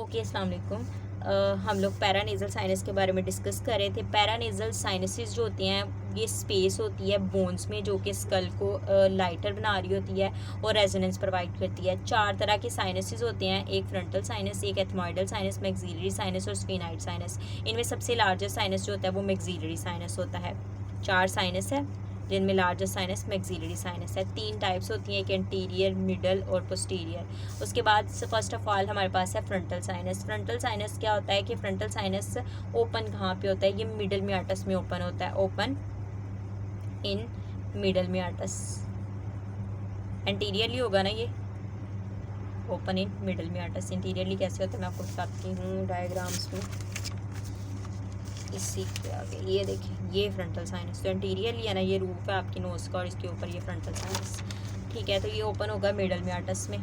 Okay, अस्सलाम वालेकुम। हम लोग पैरानेज़ल साइनस के बारे में डिस्कस कर रहे थे। पैरानेज़ल साइनसेस जो होती हैं, ये स्पेस होती है बोन्स में जो कि स्कल को लाइटर बना रही होती है और रेजोनेंस प्रोवाइड करती है। 4 तरह के साइनसेस होते हैं, एक फ्रंटल साइनस, एक एथमॉइडल साइनस, मैक्सिलरी साइनस और स्फेनाइड साइनस। इनमें सबसे लार्जेस्ट साइनस जो होता है वो मैक्सिलरी साइनस होता है। 4 साइनस है जिनमें लार्जेस्ट साइनस मैक्सिलरी साइनस है। 3 टाइप्स होती हैं, एक एंटीरियर, मिडल और पोस्टीरियर। उसके बाद फर्स्ट ऑफ ऑल हमारे पास है फ्रंटल साइनस। फ्रंटल साइनस क्या होता है कि फ्रंटल साइनस ओपन कहाँ पे होता है? ये मिडल मियाटस में ओपन होता है, ओपन इन मिडल मियाटस। एंटीरियरली होगा ना ये, ओपन इन मिडल मियाटस। इंटीरियरली कैसे होता है मैं आपको बताती हूँ डायग्राम्स में। इसी के आगे ये देखिए, ये फ्रंटल साइनस तो एंटीरियरली है ना, ये रूफ है आपकी नोज का और इसके ऊपर ये फ्रंटल साइनस, ठीक है। तो ये ओपन होगा मिडल मियाटस में।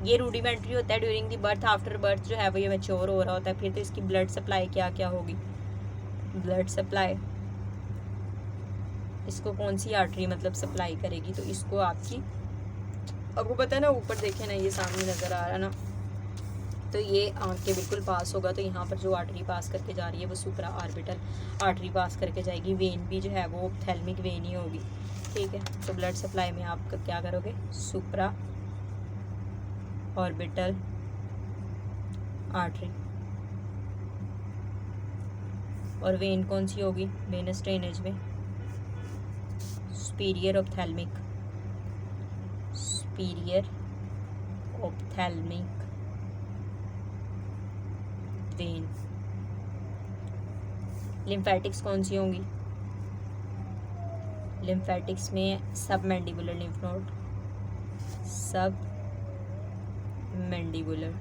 ये रूडिमेंट्री होता है during the birth. After birth जो है वो ये मैच्योर हो रहा होता है। फिर तो इसकी ब्लड सप्लाई क्या क्या होगी? ब्लड सप्लाई इसको कौन सी आर्टरी मतलब सप्लाई करेगी? तो इसको आपको पता है ना, ऊपर देखे ना, ये सामने नज़र आ रहा है ना, तो ये आँख के बिल्कुल पास होगा। तो यहाँ पर जो आर्टरी पास करके जा रही है वो सुप्रा ऑर्बिटल आर्टरी पास करके जाएगी। वेन भी जो है वो ऑप्थेल्मिक वेन ही होगी, ठीक है। तो ब्लड सप्लाई में आप क्या करोगे? सुप्रा ऑर्बिटल आर्टरी। और वेन कौन सी होगी? वेनस ड्रेनेज में superior ophthalmic, superior ophthalmic when. Lymphatics कौन सी होंगी? लिम्फेटिक्स में सब मैंडिबुलर लिम्फ नोड, सब मैंडिबुलर।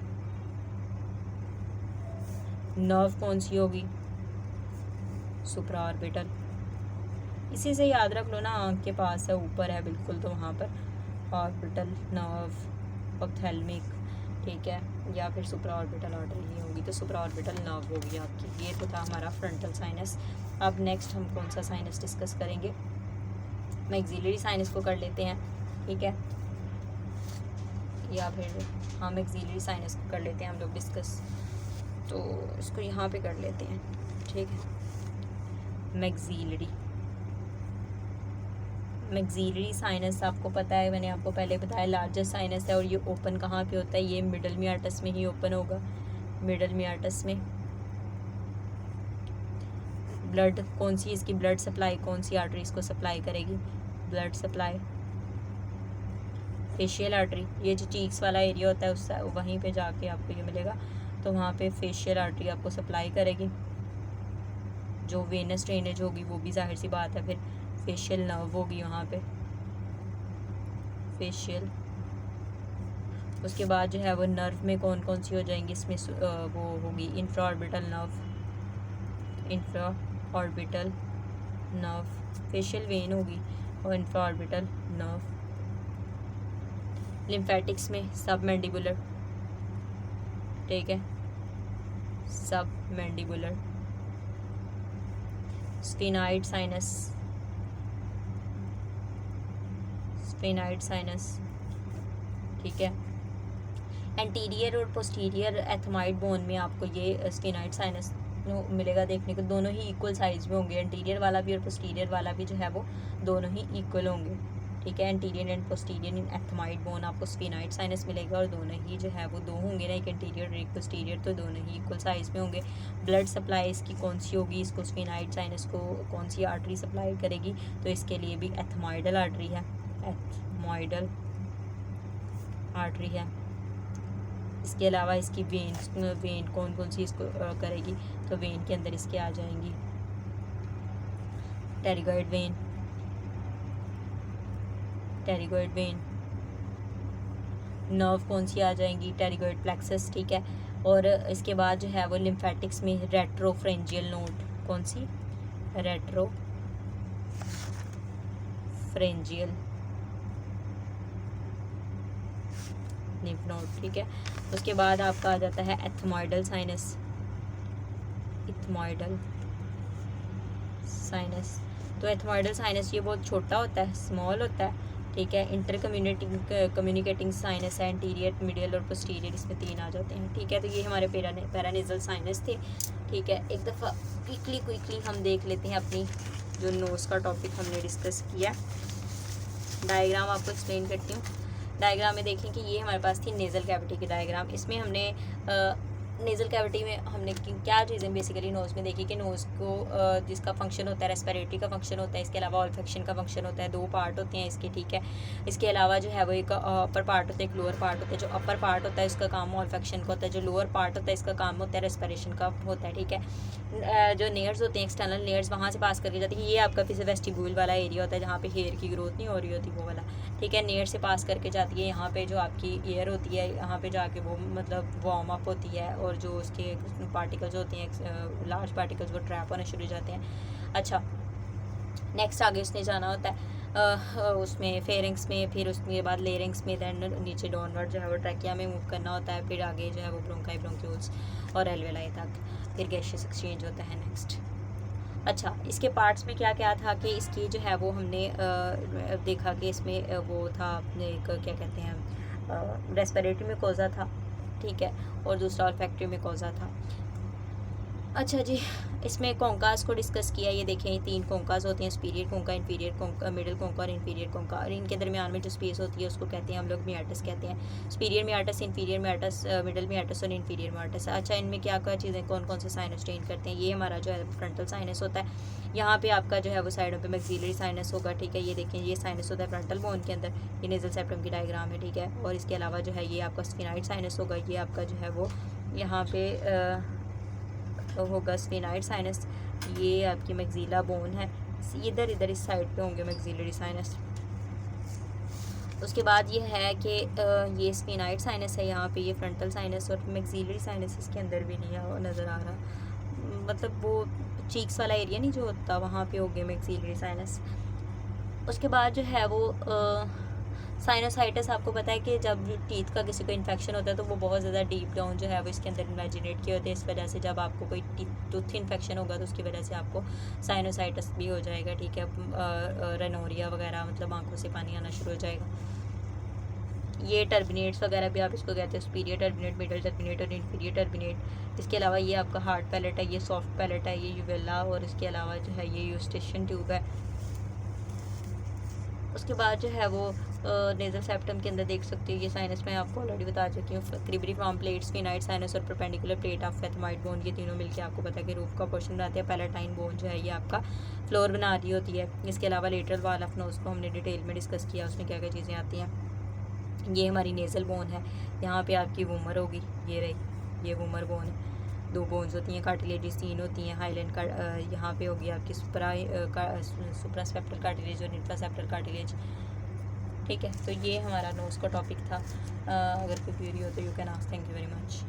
नर्व कौन सी होगी? सुप्रा ऑर्बिटल। इसी से याद रख लो ना, आँख के पास है, ऊपर है बिल्कुल, तो वहाँ पर ऑर्बिटल नर्व ऑप्थेल्मिक, ठीक है, या फिर सुप्रा ऑर्बिटल आर्टरी ही होगी, तो सुप्रा ऑर्बिटल नर्व होगी आपकी। ये तो था हमारा फ्रंटल साइनस। अब नेक्स्ट हम कौन सा साइनस डिस्कस करेंगे? मैक्सिलरी साइनस को कर लेते हैं, ठीक है, या फिर हाँ मैक्सिलरी साइनस को कर लेते हैं हम लोग डिस्कस। तो इसको यहाँ पे कर लेते हैं, ठीक है। मैक्सिलरी साइनस आपको पता है, मैंने आपको पहले बताया लार्जेस्ट साइनस है और ये ओपन कहाँ पे होता है? ये मिडल मियाटस में ही ओपन होगा, मिडल मियाटस में। ब्लड कौन सी, इसकी ब्लड सप्लाई कौन सी आर्टरी इसको सप्लाई करेगी? Blood supply facial artery. ये जो चीक्स वाला एरिया होता है उस वहीं पे जाके आपको ये मिलेगा, तो वहाँ पे फेशियल आर्टरी आपको सप्लाई करेगी। जो वेनस ड्रेनेज होगी वो भी जाहिर सी बात है, फिर फेशियल नर्व होगी वहाँ पे, फेशियल। उसके बाद जो है वो नर्व में कौन कौन सी हो जाएंगी? इसमें वो होगी infra orbital nerve, infra orbital nerve, facial vein होगी और इंफ्रा ऑर्बिटल नर्व। लिम्फेटिक्स में सब मैंडिबुलर, ठीक है, सब मैंडिबुलर। स्फेनाइड साइनस, स्फेनाइड साइनस, ठीक है। एंटीरियर और पोस्टीरियर एथमाइड बोन में आपको ये स्फेनाइड साइनस मिलेगा देखने को। दोनों ही इक्वल साइज में होंगे, एंटीरियर वाला भी और पोस्टीरियर वाला भी जो है वो दोनों ही इक्वल होंगे, ठीक है। Anterior and posterior in ethmoid bone आपको स्फेनाइड साइनस मिलेगा और दोनों ही जो है वो दो होंगे ना, एक एंटीरियर और एक पोस्टीरियर, तो दोनों ही इक्वल साइज में होंगे। ब्लड सप्लाई इसकी कौन सी होगी? इसको स्फेनाइड साइनस को कौन सी आर्टरी सप्लाई करेगी? तो इसके लिए भी एथमॉइडल आर्टरी है, एथमॉइडल आर्टरी है। इसके अलावा इसकी वेन कौन कौन सी इसको करेगी? तो वेन के अंदर इसके आ जाएंगी pterygoid when, pterygoid when. Nerve कौन सी आ जाएंगी? टेरिगॉइड प्लेक्सस, ठीक है। और इसके बाद जो है वो लिम्फेटिक्स में रेट्रोफ्रेंजियल नोड, कौन सी? रेट्रोफ्रेंजियल लिम्फ नोड, ठीक है। उसके बाद आपका आ जाता है एथमॉइडल साइनस, एथमॉइडल साइनस। तो एथमॉइडल साइनस ये बहुत छोटा होता है, स्मॉल होता है, ठीक है। इंटर कम्युनिकेटिंग साइनस है, एंटीरियर, मिडियल और पोस्टीरियर, इसमें 3 आ जाते हैं। ठीक है, तो ये हमारे पैरानेजल साइनस थे। ठीक है, एक दफ़ा क्विकली हम देख लेते हैं अपनी जो नोज़ का टॉपिक हमने डिस्कस किया। डायग्राम आपको एक्सप्लेन करती हूँ। डायग्राम में देखें कि ये हमारे पास थी नेज़ल कैविटी की डायग्राम। इसमें हमने नेज़ल कैविटी में हमने क्या चीज़ें बेसिकली नोज़ में देखी कि नोज़ को जिसका फंक्शन होता है रेस्पिरेटरी का फंक्शन होता है, इसके अलावा ऑल्फेक्शन का फंक्शन होता है। 2 पार्ट होते हैं इसके। ठीक है, इसके अलावा जो है वो एक अपर पार्ट होता है, एक लोअर पार्ट होता है। जो अपर पार्ट होता है इसका काम ऑल्फेक्शन का होता है, जो लोअर पार्ट होता है इसका काम होता है रेस्पिरेशन का होता है। ठीक है, जो नेयर्स होते हैं एक्सटर्नल नेयर्स वहाँ से पास करके जाती है। ये आपका फिर वेस्टिब्यूल वाला एरिया होता है जहाँ पे हेयर की ग्रोथ नहीं हो रही होती, वो वाला। ठीक है, नेयर से पास करके जाती है। यहाँ पे जो आपकी एयर होती है यहाँ पे जाके वो मतलब वार्म अप होती है और जो उसके पार्टिकल्स होते हैं लार्ज पार्टिकल्स वो ट्रैप होने शुरू हो जाते हैं। अच्छा, नेक्स्ट आगे उसने जाना होता है उसमें फेरिंग्स में, फिर उसके बाद लेरिंग्स में, दैन नीचे डाउनवर्ड जो है वो ट्रैकिया में मूव करना होता है। फिर आगे जो है वो ब्रोंकाई, ब्रोंक्यूल्स और एल्वेलाई तक, फिर गैसियस एक्सचेंज होता है नेक्स्ट। अच्छा, इसके पार्ट्स में क्या क्या था कि इसकी जो है वो हमने देखा कि इसमें वो था एक क्या कहते हैं रेस्पिरेटरी में कोजा था। ठीक है, और दूसरा ऑल्फैक्टरी में कोजा था। अच्छा जी, इसमें कोंकास को डिस्कस किया। ये देखें, ये 3 कोंकास होते हैं, सुपीरियर कोंका, इंफीरियर कोंका, मिडिल कोंका और इंफीरियर कोंका। और इनके दरमियान में जो स्पेस होती है उसको कहते हैं हम लोग मियाटस कहते हैं। सुपीरियर मियाटस, इंफीरियर मियाटस, मिडिल मियाटस और इंफीरियर मियाटस। अच्छा, इनमें क्या क्या चीज़ें कौन कौन से साइनस स्टेन करते हैं। ये हमारा जो है फ्रंटल साइनस होता है। यहाँ पे आपका जो है वो साइडों पे मैक्सिलरी साइनस होगा। ठीक है, ये देखें, ये साइनस होता है फ्रंटल बोन के अंदर। ये नेजल सेप्टम की डायग्राम है। ठीक है, और इसके अलावा जो है ये आपका स्फिनाइड साइनस होगा। ये आपका जो है वो यहाँ पे होगा स्फिनाइड साइनस। ये आपकी मैक्सिला बोन है, इधर इस साइड पे होंगे मैक्सिलरी साइनस। उसके बाद ये है कि ये स्फिनाइड साइनस है यहाँ पे, ये फ्रंटल साइनस और मैक्सिलरी साइनस इसके अंदर भी नहीं नज़र आ रहा, मतलब वो चीक्स वाला एरिया नहीं जो होता वहाँ पे हो गए मैक्सिलरी साइनस। उसके बाद जो है वो साइनोसाइटिस, आपको पता है कि जब टीथ का किसी को इन्फेक्शन होता है तो वो बहुत ज़्यादा डीप डाउन जो है वो इसके अंदर इमेजिनेट किए होते हैं। इस वजह से जब आपको कोई टूथ इन्फेक्शन होगा तो उसकी वजह से आपको साइनोसाइटिस भी हो जाएगा। ठीक है, रेनोरिया वगैरह, मतलब आंखों से पानी आना शुरू हो जाएगा। ये टर्बिनेट्स वगैरह भी आप इसको कहते हैं, सुपीरियर टर्बिनेट, मिडल टर्बिनेट और इंफीरियर टर्बिनेट। इसके अलावा ये आपका हार्ड पैलेट है, ये सॉफ्ट पैलेट है, ये यूवेला, और इसके अलावा जो है ये यूस्टेशन ट्यूब है। उसके बाद जो है वो नेजल सेप्टम के अंदर देख सकते हो, ये साइनस में आपको ऑलरेडी बता चुकी हूँ। क्रिब्रिफॉर्म प्लेट, स्फिनाइड साइनस और परपेंडिकुलर प्लेट ऑफ एथमाइड बोन, ये तीनों मिलकर आपको पता है कि रूफ का पोर्शन बनाते हैं। पैलेटाइन बोन जो है ये आपका फ्लोर बना रही होती है। इसके अलावा लेटरल वाल ऑफ नोज को हमने डिटेल में डिस्कस किया, उसमें क्या क्या चीज़ें आती हैं। ये हमारी नेजल बोन है, यहाँ पर आपकी वूमर होगी, ये रही, ये वूमर बोन है। 2 बोन्स होती हैं, कार्टिलेजेस 3 होती हैं। हाईलैंड का यहाँ पे होगी आपकी सुप्रासेप्टल कार्टिलेज और इंफ्रासेप्टल कार्टिलेज। ठीक है, तो ये हमारा नोज़ का टॉपिक था। अगर कोई क्वेरी हो तो you can ask. Thank you very much.